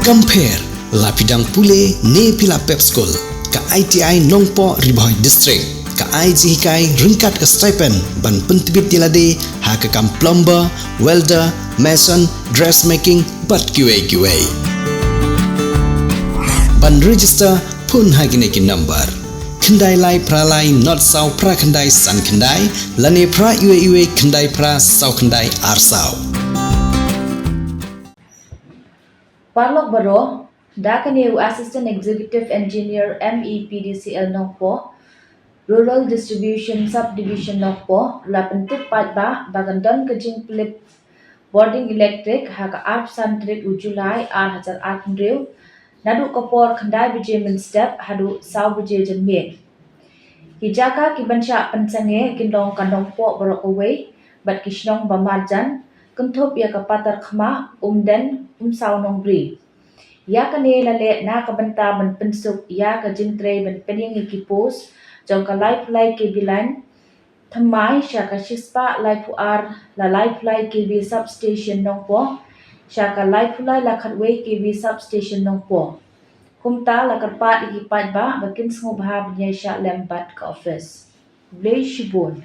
Compare lapidang pule ne pila pep school ka ITI Nongpoh Ri Bhoi district ka IGKI ringkat ke stipend ban pentibit dilade ha ka kam plumber, welder, mason, dressmaking bat QA. Ban register phun ha gine ki number kendai lai pralai not sau pra kendai san kendai lane pra iwe kendai pra sau kendai ar sau. Parlok Baro, Dakane Assistant Executive Engineer MEPDCL Nongpoh, Rural Distribution Subdivision Nongpoh, Lapentip Padba, Bagandon Kajing Pynlip, Boarding Electric, Haka Art Santrik Ujulai, Hajar Art Drill, Nadu Kopor Kandai Bijamin Step, Hadu Sau Bijajan Mien. Hijaka Kibansha Pansange, Kindong Kandongpoh Barok away, but Kishnong Bamarjan, Kuntop ya kapatar khma umden sau nongbri ya kane lale na kabanta ban pensuk ya ka jingtre ban pening ekipos jong ka life ke bilan thamai sha ka shispa life ar la life ke bi substation nongpoh sha ka life la khatwe ke bi substation nongpoh kumta la karpa ikipat ba bakin sngewbha bnya sha lembat ka office blay shibon